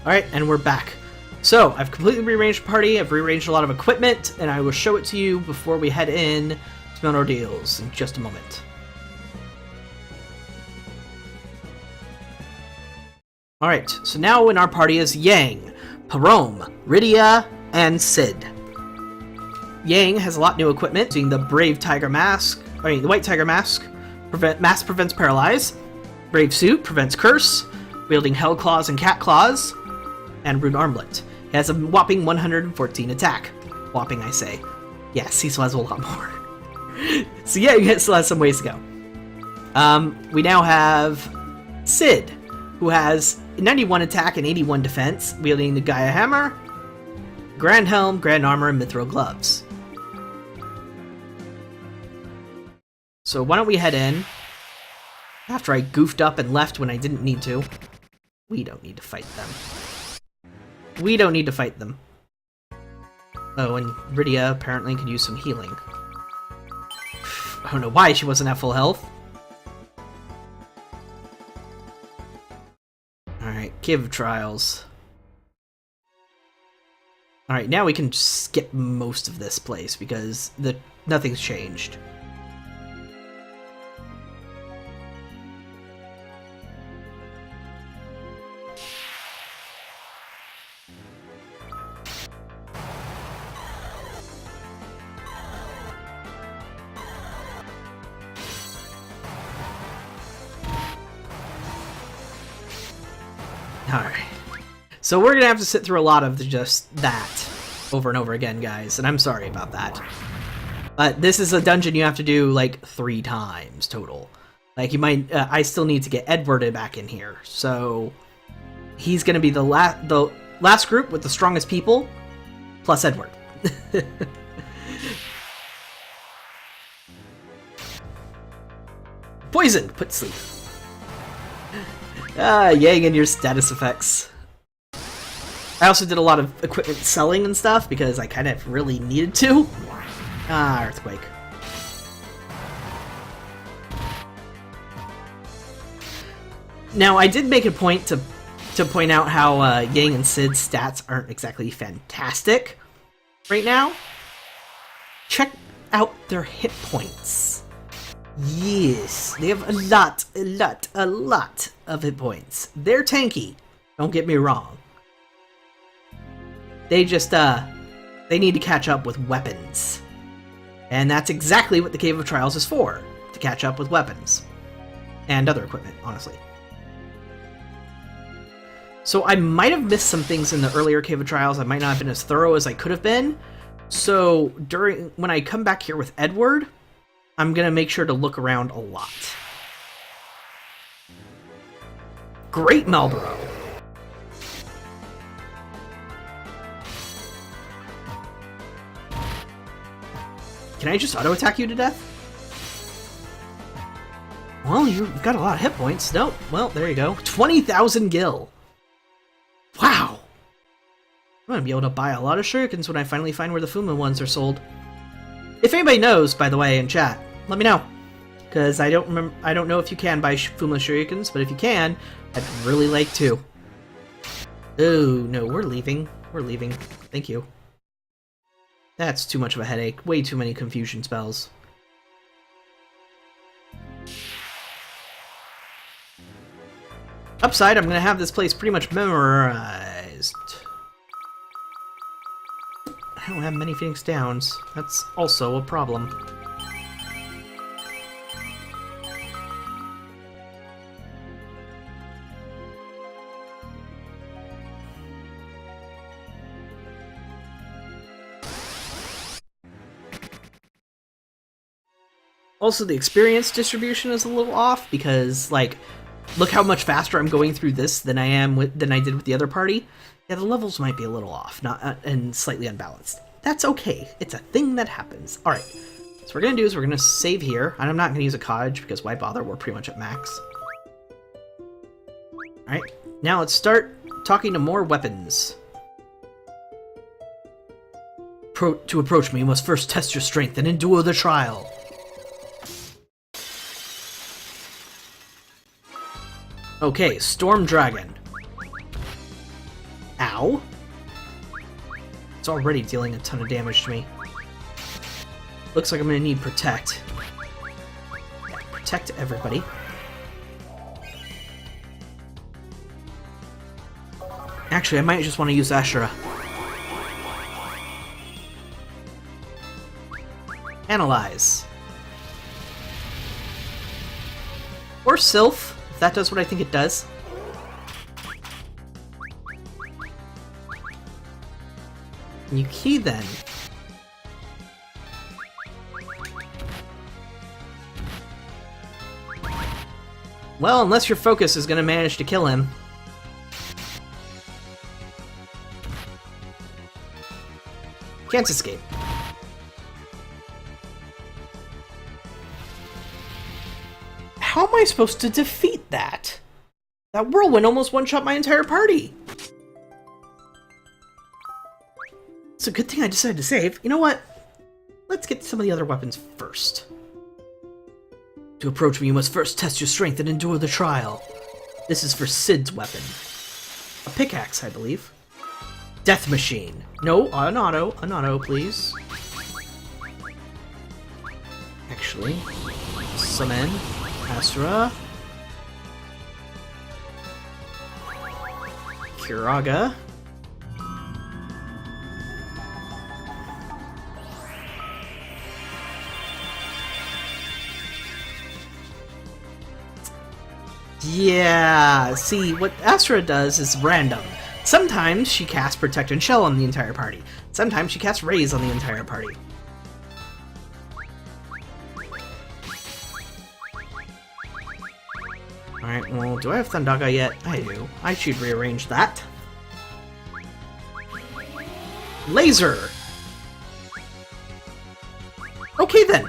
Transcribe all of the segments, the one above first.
Alright, and we're back. So, I've completely rearranged the party, I've rearranged a lot of equipment, and I will show it to you before we head in to Mount Ordeals in just a moment. Alright, so now in our party is Yang, Parome, Rydia, and Cid. Yang has a lot new equipment, using the Brave Tiger Mask, the White Tiger Mask. Mask prevents Paralyze. Brave Suit prevents Curse, wielding Hell Claws and Cat Claws, and Rune Armlet. He has a whopping 114 attack. Whopping, I say. Yes, he still has a lot more. So yeah, he still has some ways to go. We now have Cid, who has 91 attack and 81 defense, wielding the Gaia Hammer, Grand Helm, Grand Armor, and Mithril Gloves. So why don't we head in, after I goofed up and left when I didn't need to. We don't need to fight them. We don't need to fight them. Oh, and Rydia apparently could use some healing. I don't know why she wasn't at full health. Alright, Cave of Trials. Alright, now we can skip most of this place because nothing's changed. Alright. So we're gonna have to sit through a lot of just that over and over again, guys, and I'm sorry about that. But this is a dungeon you have to do, like, 3 times total. Like, you might... I still need to get Edward back in here, so... He's gonna be the last group with the strongest people, plus Edward. Poisoned! Put to sleep. Yang and your status effects. I also did a lot of equipment selling and stuff because I kind of really needed to. Earthquake. Now, I did make a point to point out how Yang and Cid's stats aren't exactly fantastic right now. Check out their hit points. Yes, they have a lot of hit points. They're tanky, don't get me wrong. They just, they need to catch up with weapons. And that's exactly what the Cave of Trials is for, to catch up with weapons. And other equipment, honestly. So I might have missed some things in the earlier Cave of Trials. I might not have been as thorough as I could have been. So when I come back here with Edward, I'm gonna make sure to look around a lot. Great Malboro! Can I just auto-attack you to death? Well, you've got a lot of hit points. Nope. Well, there you go. 20,000 gil! Wow! I'm gonna be able to buy a lot of shurikens when I finally find where the Fuma ones are sold. If anybody knows, by the way, in chat, let me know. Because I don't know if you can buy Fuma shurikens, but if you can, I'd really like to. Oh, no, we're leaving. We're leaving. Thank you. That's too much of a headache. Way too many confusion spells. Upside, I'm gonna have this place pretty much memorized. I don't have many Phoenix Downs. That's also a problem. Also, the experience distribution is a little off because, like, look how much faster I'm going through this than I did with the other party. Yeah, the levels might be a little off, and slightly unbalanced. That's okay. It's a thing that happens. All right. So what we're gonna do is we're gonna save here, and I'm not gonna use a cottage because why bother? We're pretty much at max. All right. Now let's start talking to more weapons. To approach me, you must first test your strength and endure the trial. Okay, Storm Dragon. Ow. It's already dealing a ton of damage to me. Looks like I'm gonna need Protect. Yeah, protect everybody. Actually, I might just want to use Ashura. Analyze. Or Sylph, if that does what I think it does. And you key then. Well, unless your focus is going to manage to kill him. Can't escape. How am I supposed to defeat that? That whirlwind almost one-shot my entire party. It's a good thing I decided to save. You know what? Let's get some of the other weapons first. To approach me, you must first test your strength and endure the trial. This is for Cid's weapon. A pickaxe, I believe. Death Machine. No, an auto, please. Actually, summon Asura. Curaga. Yeah, see, what Asura does is random. Sometimes she casts Protect and Shell on the entire party. Sometimes she casts Raise on the entire party. Alright, well, do I have Thundaga yet? I do. I should rearrange that. Laser! Okay then.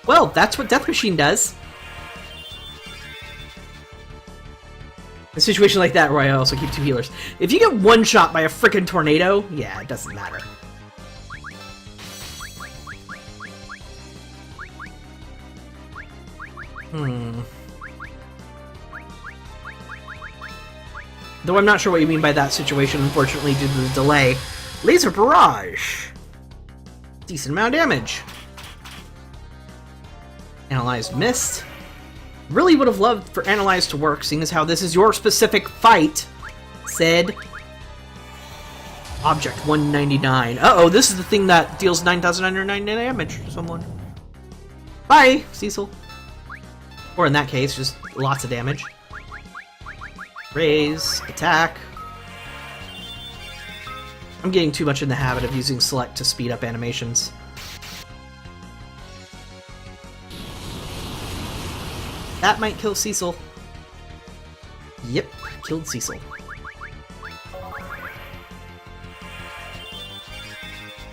Well, that's what Death Machine does. A situation like that where I also keep 2 healers. If you get one shot by a frickin' tornado, yeah, it doesn't matter. Though I'm not sure what you mean by that situation, unfortunately, due to the delay. Laser Barrage! Decent amount of damage. Analyzed Mist. Really would have loved for Analyze to work, seeing as how this is your specific fight, Cid. Object 199. Uh-oh, this is the thing that deals 9,999 damage to someone. Bye, Cecil. Or in that case, just lots of damage. Raise, attack. I'm getting too much in the habit of using Select to speed up animations. That might kill Cecil. Yep, killed Cecil.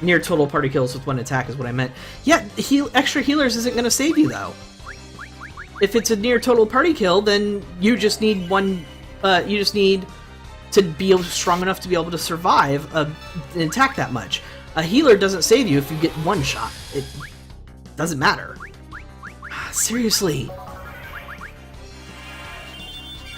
Near total party kills with 1 attack is what I meant. Yeah, extra healers isn't going to save you, though. If it's a near total party kill, then you just need one... you just need to be strong enough to be able to survive an attack that much. A healer doesn't save you if you get 1 shot. It doesn't matter. Seriously.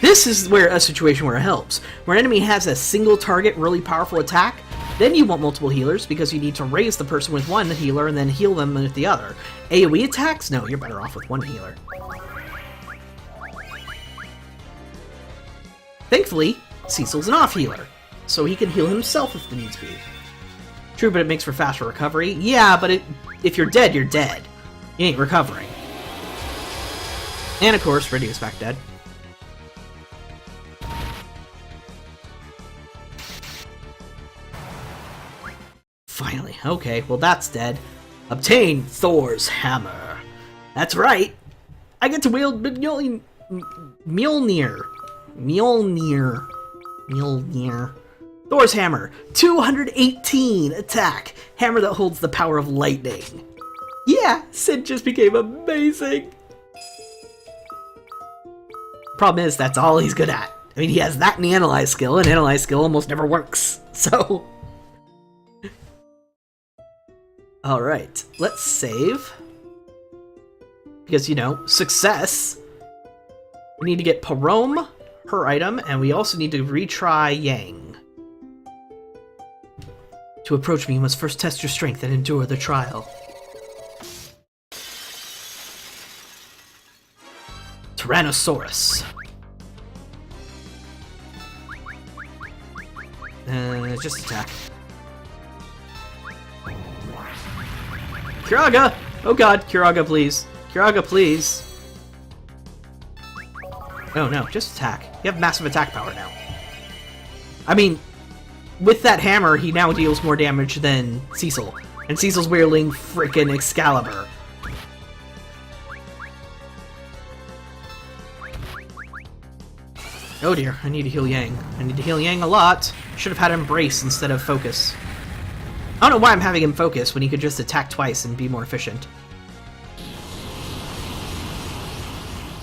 This is where a situation where it helps. Where an enemy has a single target, really powerful attack, then you want multiple healers because you need to raise the person with 1 healer and then heal them with the other. AoE attacks? No, you're better off with 1 healer. Thankfully, Cecil's an off-healer, so he can heal himself if the needs be. True, but it makes for faster recovery. Yeah, but if you're dead, you're dead. You ain't recovering. And of course, Rydia's back dead. Finally, okay, well that's dead. Obtain Thor's Hammer. That's right. I get to wield Mjolnir. Thor's Hammer. 218 attack. Hammer that holds the power of lightning. Yeah, Cid just became amazing. Problem is, that's all he's good at. I mean, he has that and the Analyze skill, and Analyze skill almost never works. So... Alright, let's save. Because, you know, success! We need to get Parome, her item, and we also need to retry Yang. To approach me, you must first test your strength and endure the trial. Tyrannosaurus. Just attack. Curaga! Oh god, Curaga, please. Curaga, please. Oh no, just attack. You have massive attack power now. I mean, with that hammer, he now deals more damage than Cecil. And Cecil's wielding frickin' Excalibur. Oh dear, I need to heal Yang. I need to heal Yang a lot. Should have had him brace instead of focus. I don't know why I'm having him focus when he could just attack twice and be more efficient.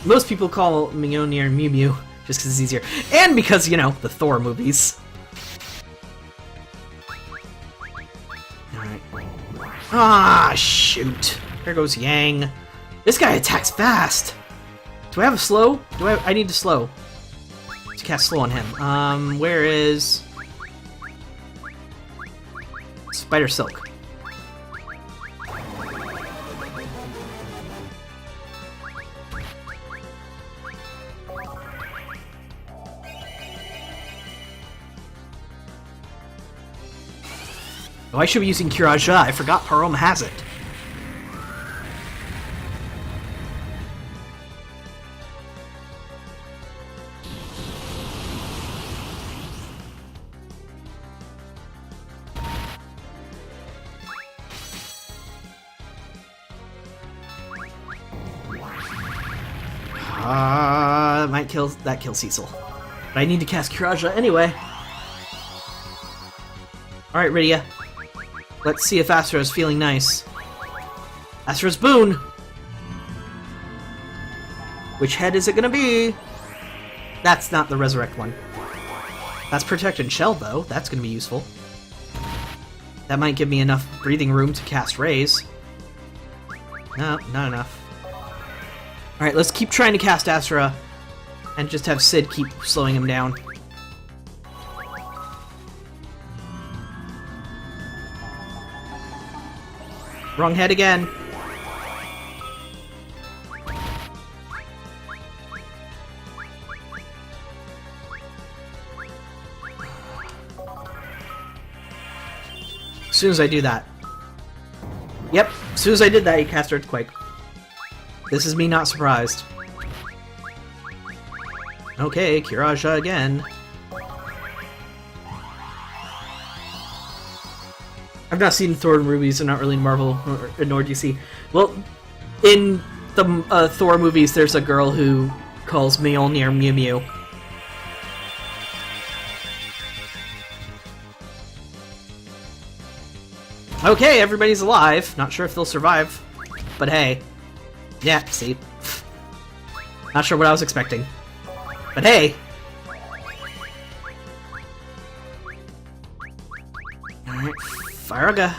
Most people call Mjolnir Mew Mew just because it's easier. And because, you know, the Thor movies. Alright. Ah, shoot. There goes Yang. This guy attacks fast. Do I have a slow? I need to slow. To cast slow on him. Where is... Spider Silk. Oh, I should be using Curaja. I forgot Parome has it. That kills Cecil. But I need to cast Curaja anyway. Alright, Rydia. Let's see if Astra is feeling nice. Astra's Boon! Which head is it gonna be? That's not the Resurrect one. That's Protected Shell, though. That's gonna be useful. That might give me enough breathing room to cast Raise. No, not enough. Alright, let's keep trying to cast Astra. And just have Sid keep slowing him down. Wrong head again. As soon as I do that. Yep, as soon as I did that, he cast Earthquake. This is me not surprised. Okay, Curaja again. I've not seen Thor movies, I'm not really Marvel nor DC. Well, in the Thor movies, there's a girl who calls Mjolnir Mew Mew. Okay, everybody's alive. Not sure if they'll survive, but hey. Yeah, see? Not sure what I was expecting. But hey! Alright, Firaga.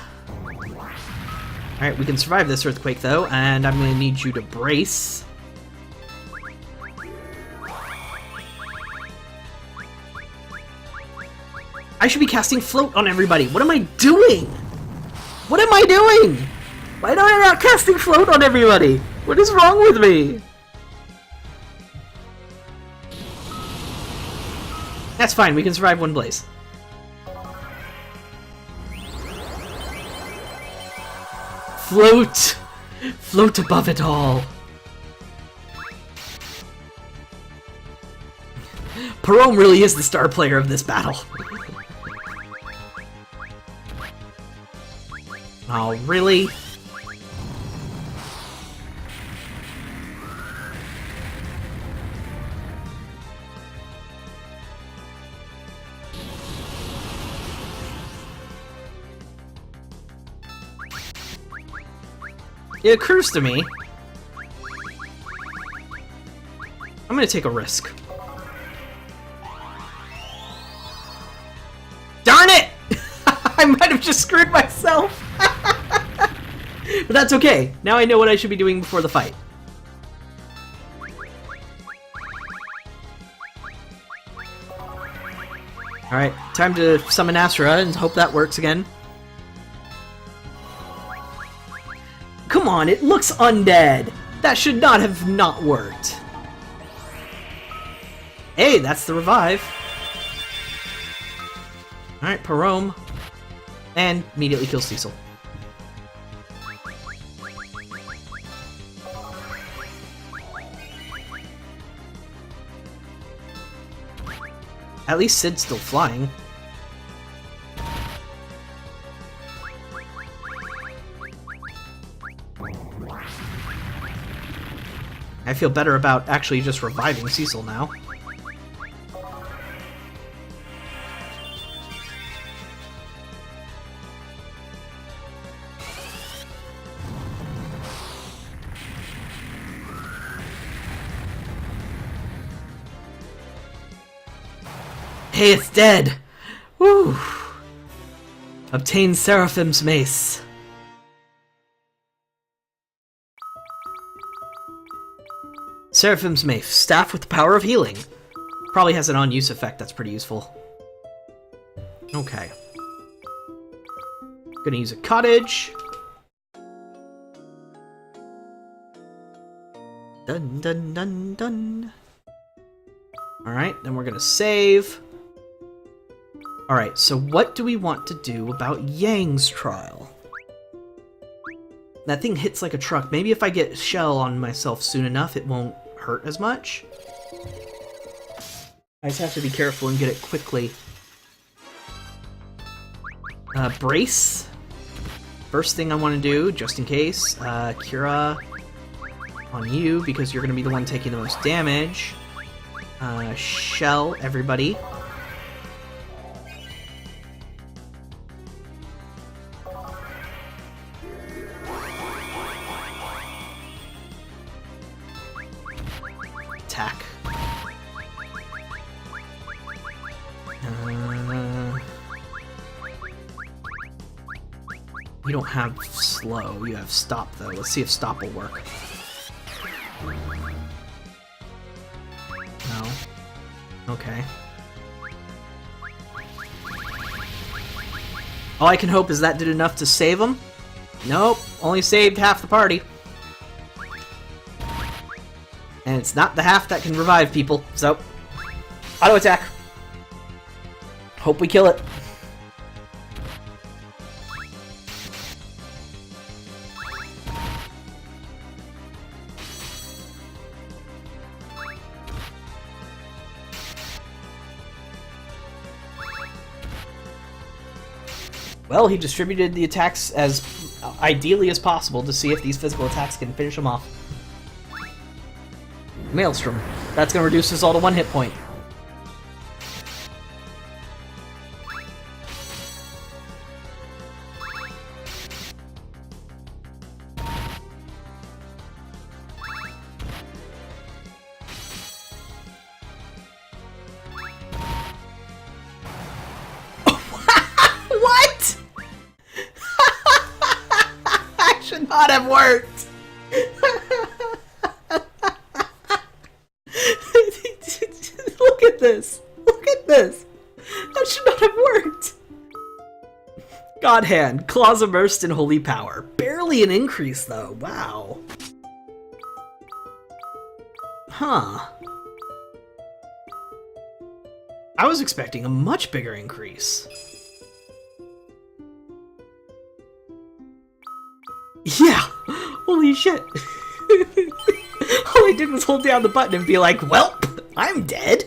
Alright, we can survive this Earthquake though, and I'm gonna need you to brace. I should be casting Float on everybody! What am I doing?! What am I doing?! Why am I not casting Float on everybody?! What is wrong with me?! That's fine, we can survive one blaze. Float! Float above it all! Parome really is the star player of this battle. Oh, really? It occurs to me, I'm gonna take a risk. Darn it! I might have just screwed myself! But that's okay. Now I know what I should be doing before the fight. Alright, time to summon Asura and hope that works again. Come on, it looks undead! That should not have not worked. Hey, that's the revive. Alright, Parome. And immediately kills Cecil. At least Cid's still flying. I feel better about actually just reviving Cecil now. Hey, it's dead! Woo! Obtain Seraphim's Mace. Seraphim's Mace, staff with the power of healing. Probably has an on-use effect that's pretty useful. Okay. Gonna use a cottage. Dun dun dun dun. Alright, then we're gonna save. Alright, so what do we want to do about Yang's trial? That thing hits like a truck. Maybe if I get Shell on myself soon enough, it won't hurt as much. I just have to be careful and get it quickly. Brace. First thing I want to do, just in case. Cura on you, because you're going to be the one taking the most damage. Shell, everybody. Attack. You don't have slow, you have stop though. Let's see if stop will work. No. Okay. All I can hope is that did enough to save him. Nope, only saved half the party. And it's not the half that can revive people, so... auto attack! Hope we kill it. Well, he distributed the attacks as ideally as possible to see if these physical attacks can finish him off. Maelstrom. That's going to reduce us all to 1 hit point. What? That should not have worked. Look at this! Look at this! That should not have worked! God Hand, claws immersed in holy power. Barely an increase though, wow. Huh. I was expecting a much bigger increase. Yeah! Holy shit! All I did was hold down the button and be like, welp, I'm dead!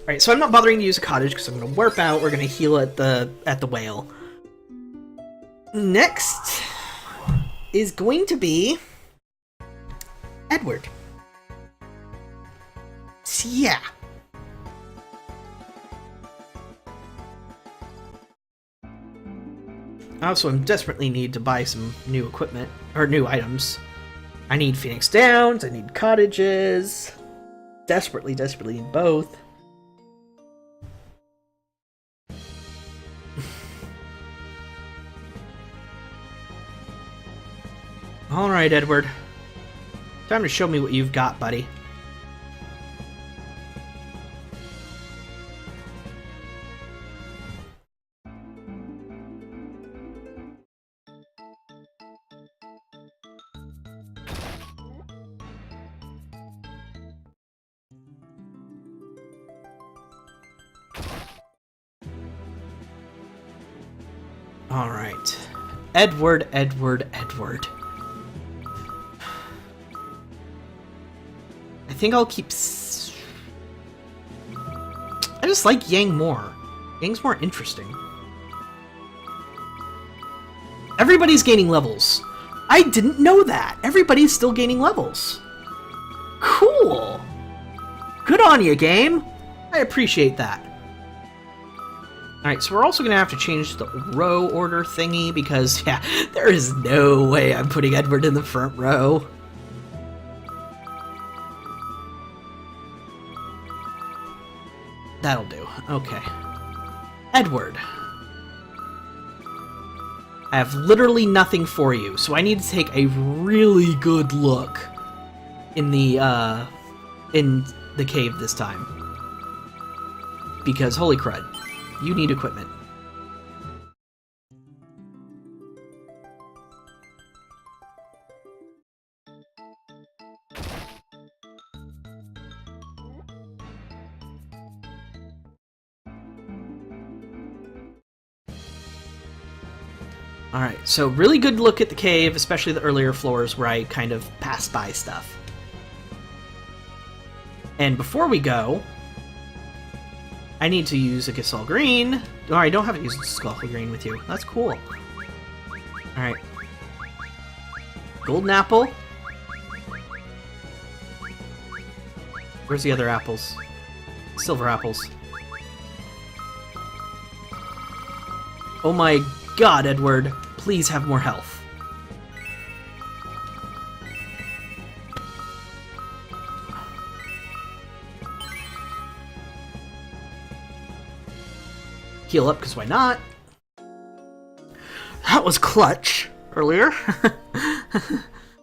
Alright, so I'm not bothering to use a cottage because I'm going to warp out. We're going to heal at the whale. Next is going to be Edward. So yeah. I also desperately need to buy some new equipment, or new items. I need Phoenix Downs, I need cottages. Desperately, desperately need both. Alright, Edward. Time to show me what you've got, buddy. Alright. Edward, Edward, Edward. I think I'll keep... I just like Yang more. Yang's more interesting. Everybody's gaining levels. I didn't know that. Everybody's still gaining levels. Cool. Good on you, game. I appreciate that. Alright, so we're also going to have to change the row order thingy because, yeah, there is no way I'm putting Edward in the front row. That'll do. Okay. Edward. I have literally nothing for you, so I need to take a really good look in the cave this time. Because, holy crud. You need equipment. Alright, so really good look at the cave, especially the earlier floors where I kind of passed by stuff. And before we go, I need to use a Gysahl Green. Oh, I don't have to use a Gysahl Green with you. That's cool. Alright. Golden apple. Where's the other apples? Silver apples. Oh my god, Edward. Please have more health. Heal up, because why not? That was clutch earlier.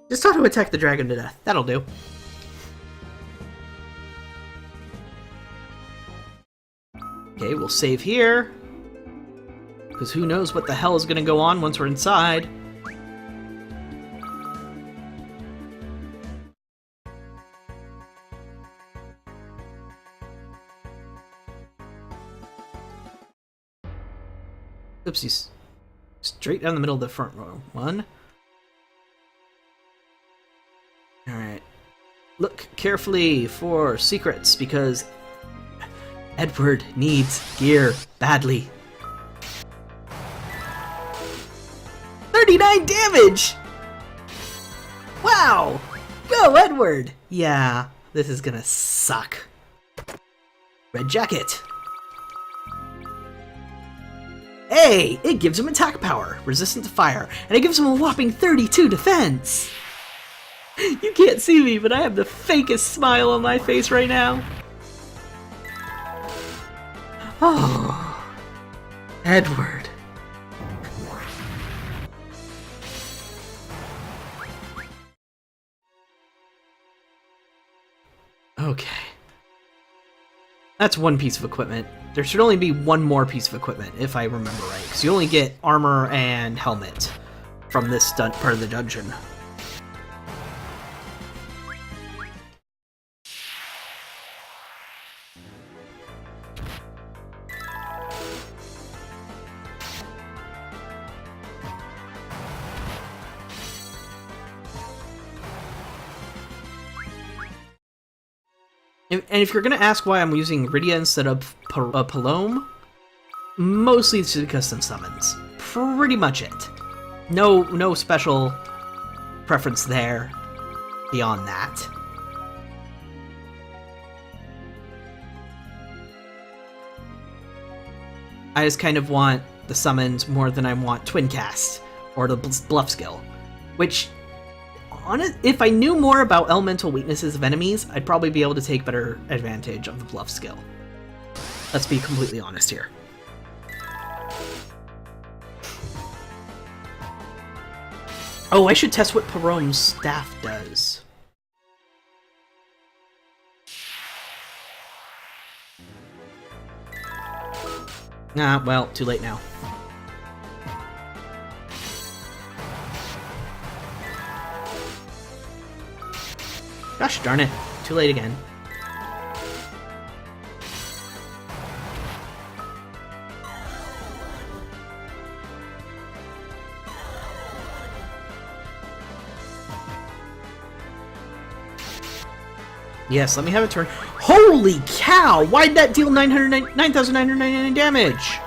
Just auto attack the dragon to death. That'll do. Okay, we'll save here. Because who knows what the hell is going to go on once we're inside. Oopsies. Straight down the middle of the front row. One. Alright. Look carefully for secrets, because Edward needs gear badly. 39 damage! Wow! Go, Edward! Yeah, this is gonna suck. Red jacket. Hey! It gives him attack power, resistant to fire, and it gives him a whopping 32 defense! You can't see me, but I have the fakest smile on my face right now. Oh, Edward. Okay. That's one piece of equipment. There should only be one more piece of equipment, if I remember right, because you only get armor and helmet from this part of the dungeon. And if you're gonna ask why I'm using Rydia instead of Palom, mostly it's just because of summons. Pretty much it. No special preference there beyond that. I just kind of want the summons more than I want Twin Cast or the Bluff skill, which, if I knew more about elemental weaknesses of enemies, I'd probably be able to take better advantage of the Bluff skill. Let's be completely honest here. Oh, I should test what Parome's staff does. Nah, well, too late now. Gosh darn it. Too late again. Yes, let me have a turn. Holy cow! Why'd that deal 9,999 damage?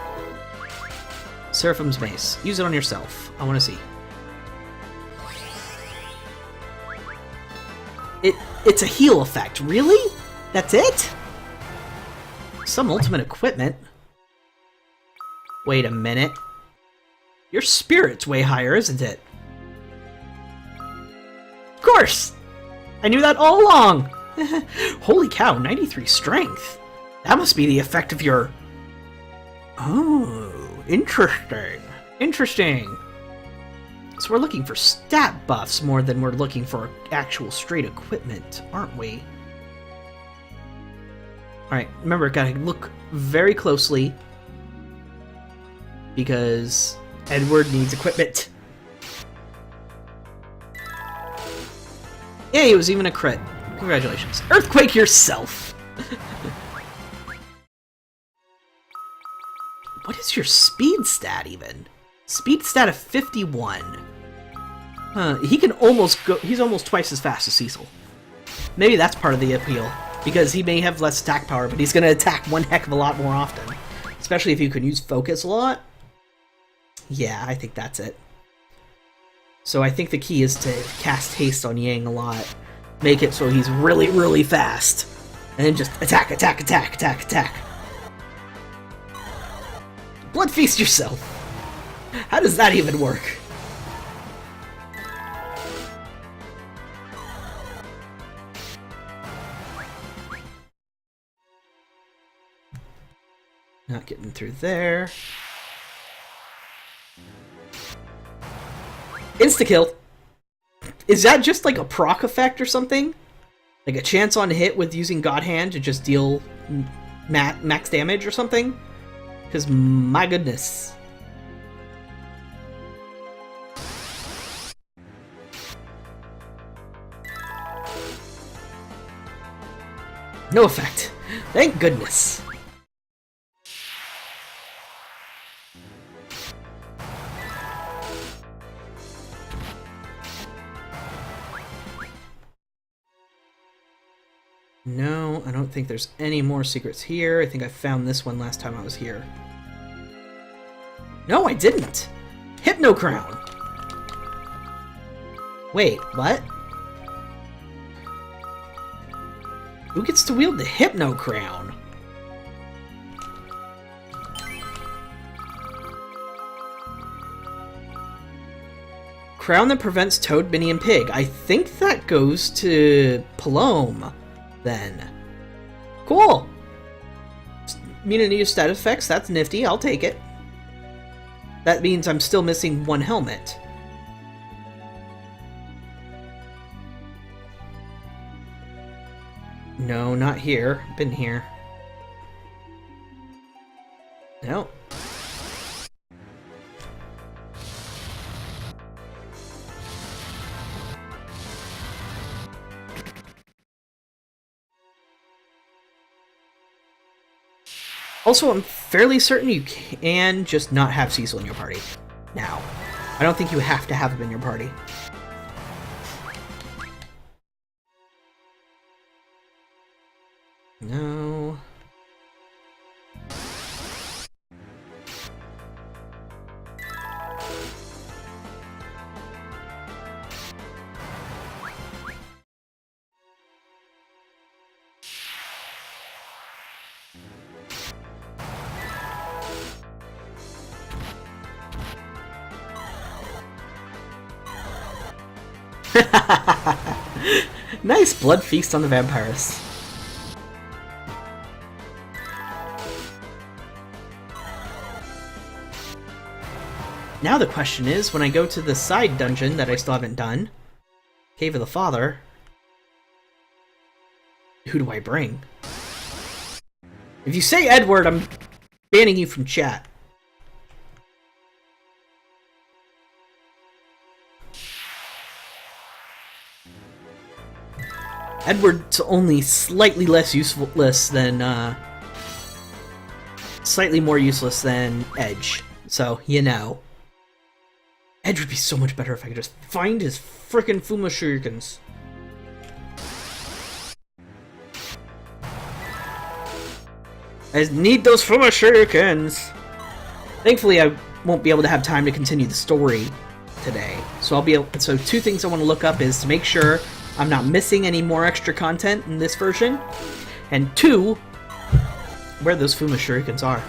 Seraphim's Mace. Use it on yourself. I want to see. It's a heal effect. Really? That's it? Some ultimate equipment. Wait a minute. Your spirit's way higher, isn't it? Of course! I knew that all along! Holy cow, 93 strength. That must be the effect of your... Oh, interesting. Interesting. So we're looking for stat buffs more than we're looking for actual straight equipment, aren't we? Alright, remember, gotta look very closely because Edward needs equipment. Yay, it was even a crit. Congratulations. Earthquake yourself! What is your speed stat, even? Speed stat of 51. He can almost go... He's almost twice as fast as Cecil. Maybe that's part of the appeal. Because he may have less attack power, but he's going to attack one heck of a lot more often. Especially if you can use focus a lot. Yeah, I think that's it. So I think the key is to cast haste on Yang a lot. Make it so he's really, really fast. And then just attack, attack, attack, attack, attack. Blood feast yourself. How does that even work? Not getting through there. Insta-kill. Is that just like a proc effect or something? Like a chance on hit with using God Hand to just deal max damage or something? Because my goodness. No effect. Thank goodness. No, I don't think there's any more secrets here. I think I found this one last time I was here. No, I didn't! Hypno Crown! Wait, what? Who gets to wield the Hypno Crown? Crown that prevents Toad, Minnie, and Pig. I think that goes to Palome, then. Cool! Mean to use stat effects, that's nifty, I'll take it. That means I'm still missing one helmet. No, not here. Been here. No. Also, I'm fairly certain you can just not have Cecil in your party. Now. I don't think you have to have him in your party. No. Nice blood feast on the vampires. Now the question is, when I go to the side dungeon that I still haven't done, Cave of the Father, who do I bring? If you say Edward, I'm banning you from chat. Edward's only slightly less useless than, slightly more useless than Edge. So, you know. Edge would be so much better if I could just find his frickin' Fuma Shurikens. I need those Fuma Shurikens! Thankfully, I won't be able to have time to continue the story today. So I'll be able, so two things I want to look up is to make sure I'm not missing any more extra content in this version, and two, where those Fuma Shurikens are.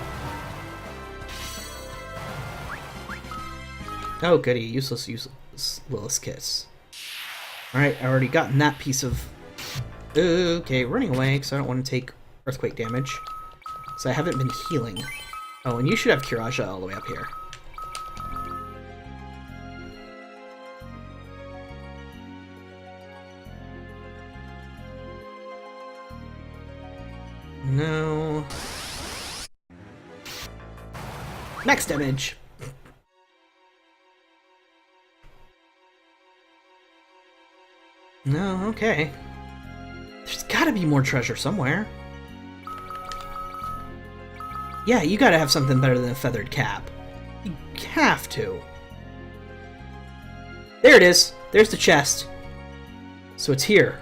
Oh goody, useless Lilith's Kiss. Alright, I already gotten that piece of... Okay, running away, because I don't want to take earthquake damage. So I haven't been healing. Oh, and you should have Kiraja all the way up here. No. Max damage! No, okay. There's gotta be more treasure somewhere. Yeah, you gotta have something better than a feathered cap. You have to. There it is! There's the chest. So it's here.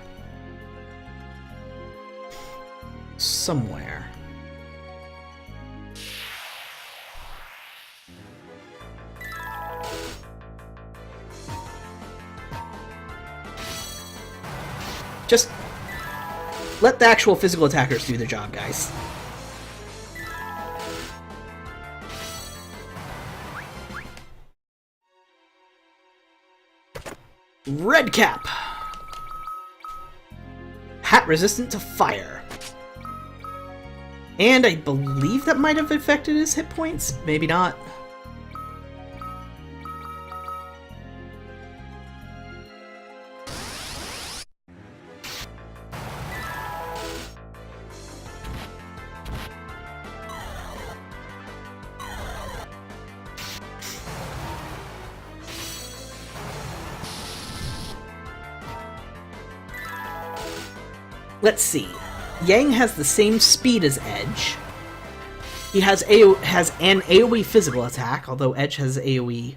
Somewhere. Just let the actual physical attackers do the job, guys. Red cap! Hat resistant to fire. And I believe that might have affected his hit points. Maybe not. Let's see. Yang has the same speed as Edge. He has an AoE physical attack, although Edge has AoE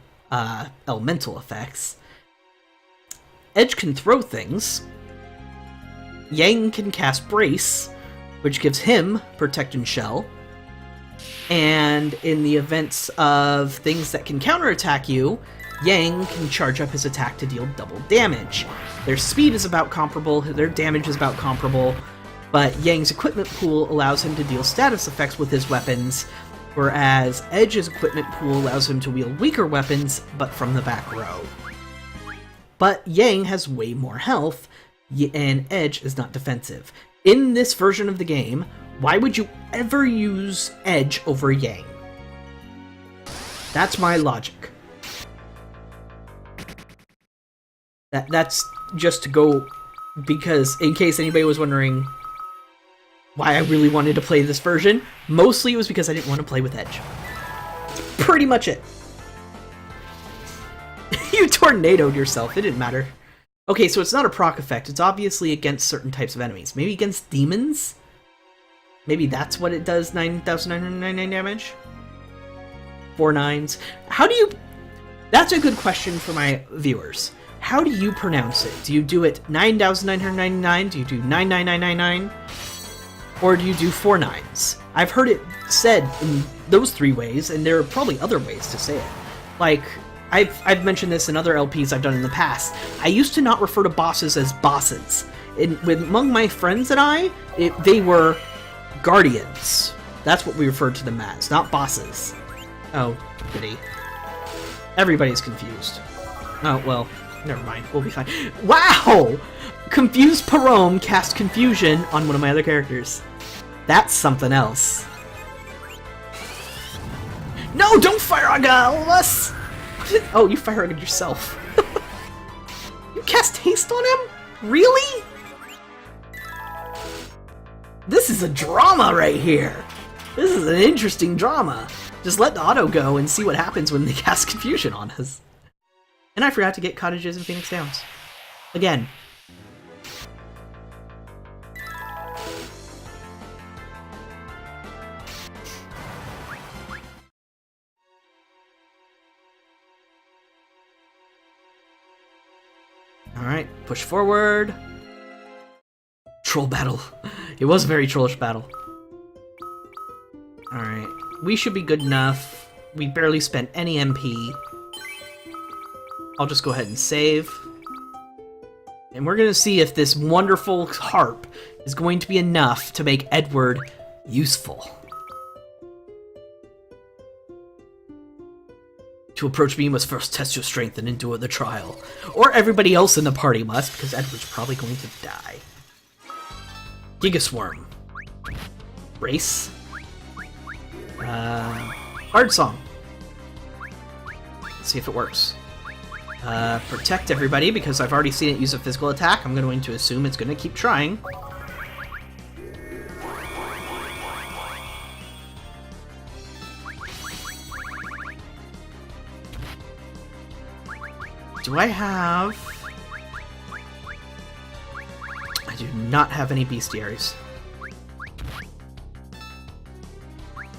elemental effects. Edge can throw things. Yang can cast Brace, which gives him Protect and Shell. And in the events of things that can counterattack you, Yang can charge up his attack to deal double damage. Their speed is about comparable, their damage is about comparable, but Yang's equipment pool allows him to deal status effects with his weapons, whereas Edge's equipment pool allows him to wield weaker weapons, but from the back row. But Yang has way more health, and Edge is not defensive. In this version of the game, why would you ever use Edge over Yang? That's my logic. That's just to go, because in case anybody was wondering why I really wanted to play this version, mostly it was because I didn't want to play with Edge. That's pretty much it. You tornadoed yourself, it didn't matter. Okay, so it's not a proc effect, it's obviously against certain types of enemies. Maybe against demons? Maybe that's what it does, 9,999 damage? 4 9s. How do you... That's a good question for my viewers. How do you pronounce it? Do you do it 9,999? Do you do 99999? Or do you do 4 9s? I've heard it said in those 3 ways, and there are probably other ways to say it. Like, I've mentioned this in other LPs I've done in the past. I used to not refer to bosses as bosses. Among my friends and they were guardians. That's what we referred to them as, not bosses. Oh, goody. Everybody's confused. Oh, well, never mind. We'll be fine. Wow! Confused Parome cast Confusion on one of my other characters. That's something else. No, don't fire on all of us! Oh, you fire at yourself. You cast haste on him? Really? This is a drama right here. This is an interesting drama. Just let the auto go and see what happens when they cast Confusion on us. And I forgot to get Cottages in Phoenix Downs. Again. Alright, push forward. Troll battle. It was a very trollish battle. Alright, we should be good enough. We barely spent any MP. I'll just go ahead and save. And we're gonna see if this wonderful harp is going to be enough to make Edward useful. To approach me, you must first test your strength and endure the trial. Or everybody else in the party must, because Edward's probably going to die. Gigaswarm. Race. Hard Song. Let's see if it works. Protect everybody, because I've already seen it use a physical attack. I'm going to assume it's going to keep trying. Do I have... I do not have any bestiaries.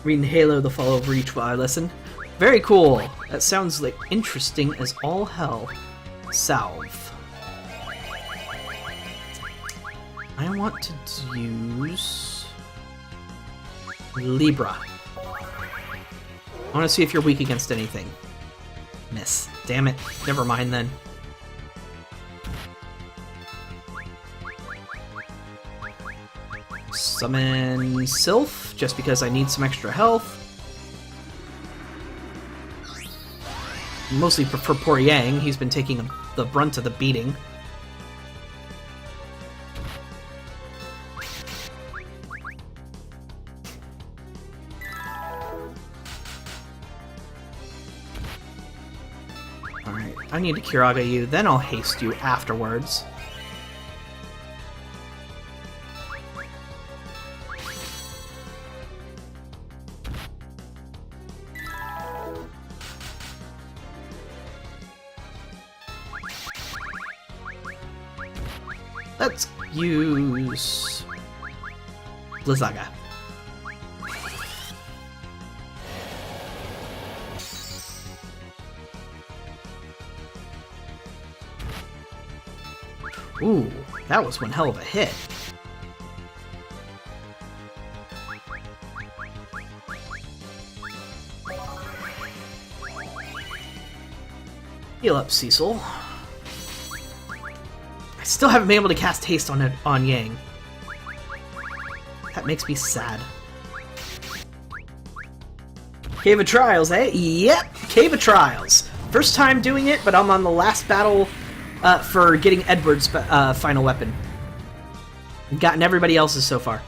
Reading Halo the Fall of Reach while I listen. Very cool. That sounds like interesting as all hell. Salve. I want to use... Libra. I want to see if you're weak against anything. Miss. Damn it. Never mind then. Summon Sylph, just because I need some extra health. Mostly for poor Yang, he's been taking the brunt of the beating. Alright, I need to Kiraga you, then I'll haste you afterwards. Let's use Blizzaga. Ooh, that was one hell of a hit. Heal up, Cecil. I still haven't been able to cast haste on Yang. That makes me sad. Cave of Trials, eh? Yep, Cave of Trials. First time doing it, but I'm on the last battle for getting Edward's final weapon. I've gotten everybody else's so far.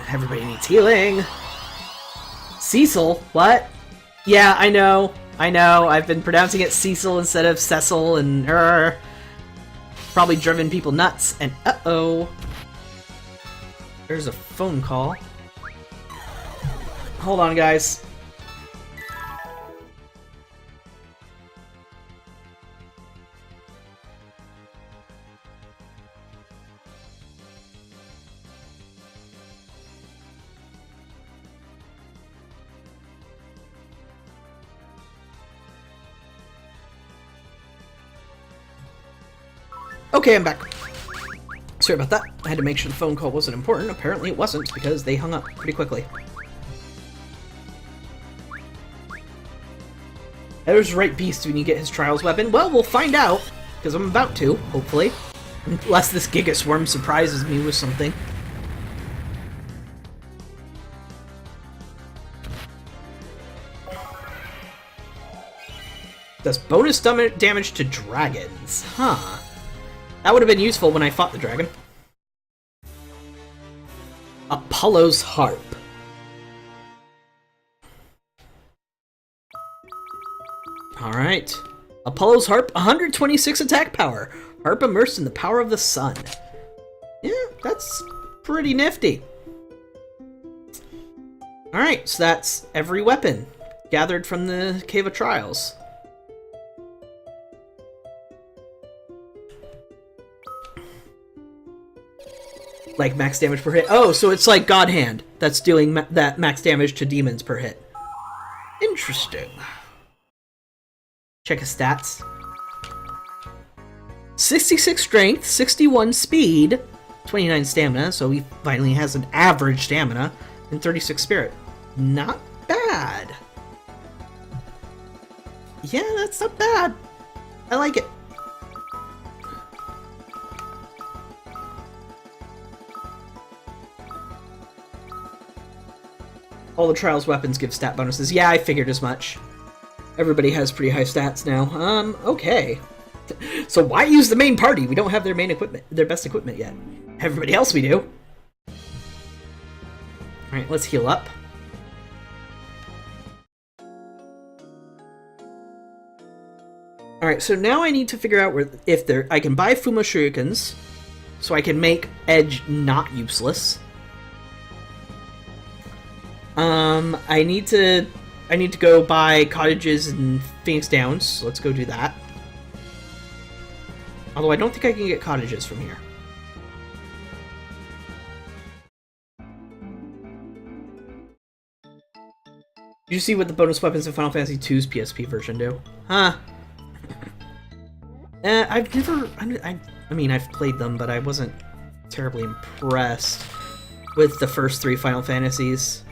Everybody needs healing. Cecil? What? Yeah, I know. I've been pronouncing it Cecil instead of Cecil and her. Probably driven people nuts. And uh-oh. There's a phone call. Hold on, guys. Okay, I'm back. Sorry about that. I had to make sure the phone call wasn't important. Apparently it wasn't, because they hung up pretty quickly. There's right beast when you get his Trials weapon. Well, we'll find out, because I'm about to, hopefully. Unless this Gigaswarm surprises me with something. Does bonus damage to dragons. Huh. That would have been useful when I fought the dragon. Apollo's Harp. Alright. Apollo's Harp, 126 attack power. Harp immersed in the power of the sun. Yeah, that's pretty nifty. Alright, so that's every weapon gathered from the Cave of Trials. Like max damage per hit. Oh, so it's like God Hand that's doing that max damage to demons per hit. Interesting. Check his stats. 66 strength, 61 speed, 29 stamina, so he finally has an average stamina, and 36 spirit. Not bad. Yeah, that's not bad. I like it. All the Trials weapons give stat bonuses. Yeah, I figured as much. Everybody has pretty high stats now. Okay. So why use the main party? We don't have their main equipment, their best equipment yet. Everybody else we do. Alright, let's heal up. Alright, so now I need to figure out if I can buy Fuma Shurikens, so I can make Edge not useless. I need to go buy cottages in Phoenix Downs, so let's go do that. Although I don't think I can get cottages from here. Did you see what the bonus weapons in Final Fantasy II's PSP version do? Huh. I've never... I mean, I've played them, but I wasn't terribly impressed with the first 3 Final Fantasies.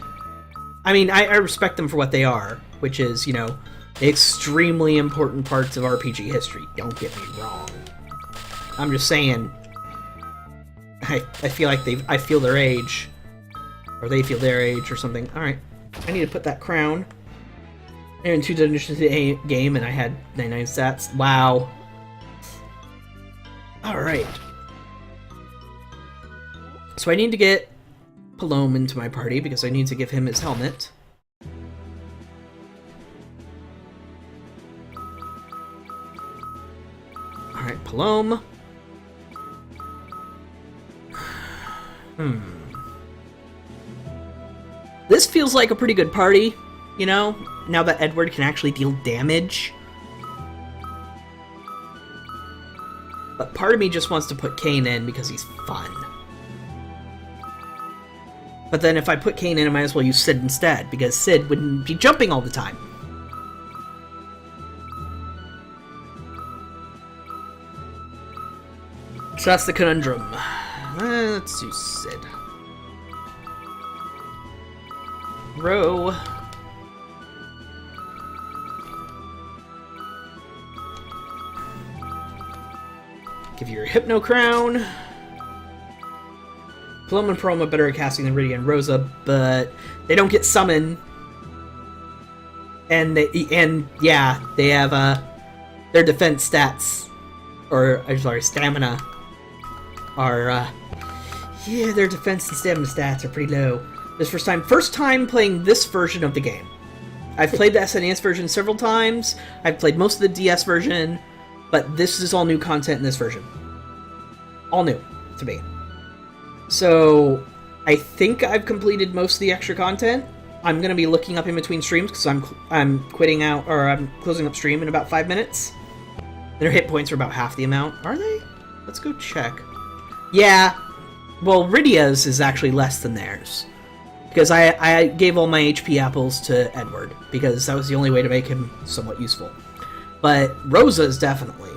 I mean, I respect them for what they are, which is, you know, extremely important parts of RPG history. Don't get me wrong. I'm just saying, I feel like I feel their age, or they feel their age, or something. All right, I need to put that crown. I'm in 2 dungeons of the game, and I had 99 stats. Wow. All right. So I need to get Palom into my party because I need to give him his helmet. Alright, Palom. This feels like a pretty good party, you know, now that Edward can actually deal damage. But part of me just wants to put Kain in because he's fun. But then if I put Kain in, I might as well use Cid instead, because Cid wouldn't be jumping all the time. So that's the conundrum. Let's do Cid. Row. Give you your Hypno Crown. Palom and Paloma better at casting than Rydia and Rosa, but they don't get summoned. And yeah, they have their defense stats, or I'm sorry, stamina are yeah, their defense and stamina stats are pretty low. This first time playing this version of the game. I've played the SNES version several times. I've played most of the DS version, but this is all new content in this version. All new to me. So, I think I've completed most of the extra content. I'm going to be looking up in between streams because I'm quitting out, or I'm closing up stream in about 5 minutes. Their hit points are about half the amount. Are they? Let's go check. Yeah. Well, Rydia's is actually less than theirs. Because I gave all my HP apples to Edward, because that was the only way to make him somewhat useful. But Rosa is definitely.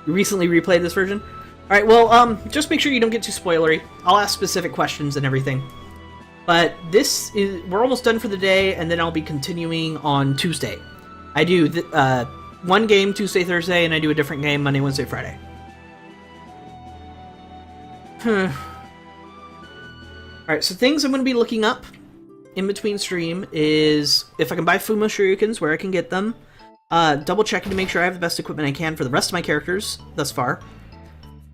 You recently replayed this version? Alright, well, just make sure you don't get too spoilery. I'll ask specific questions and everything. But we're almost done for the day, and then I'll be continuing on Tuesday. I do one game Tuesday, Thursday, and I do a different game Monday, Wednesday, Friday. Alright, so things I'm going to be looking up in between stream is if I can buy Fuma Shurikens, where I can get them. Double checking to make sure I have the best equipment I can for the rest of my characters thus far.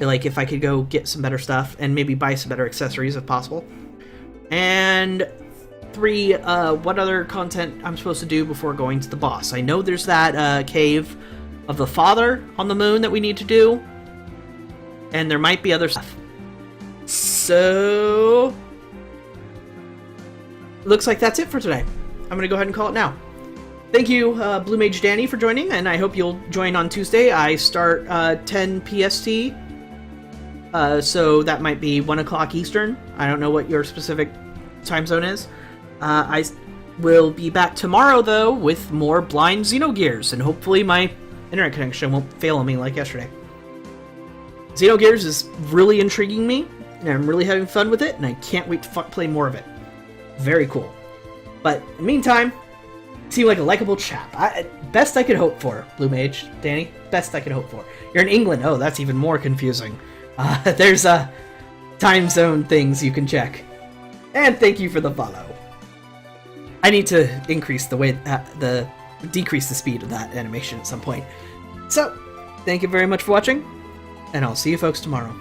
Like, if I could go get some better stuff and maybe buy some better accessories if possible. And 3, what other content I'm supposed to do before going to the boss. I know there's that cave of the father on the moon that we need to do. And there might be other stuff. So looks like that's it for today. I'm going to go ahead and call it now. Thank you, Blue Mage Danny, for joining, and I hope you'll join on Tuesday. I start 10 PST, so that might be 1 o'clock Eastern. I don't know what your specific time zone is. I will be back tomorrow, though, with more Blind Xenogears, and hopefully my internet connection won't fail on me like yesterday. Xenogears is really intriguing me, and I'm really having fun with it, and I can't wait to play more of it. Very cool. But in the meantime, seem like a likable chap. Best I could hope for, Blue Mage Danny. Best I could hope for. You're in England. Oh, that's even more confusing. There's time zone things you can check. And thank you for the follow. I need to increase decrease the speed of that animation at some point. So, thank you very much for watching, and I'll see you folks tomorrow.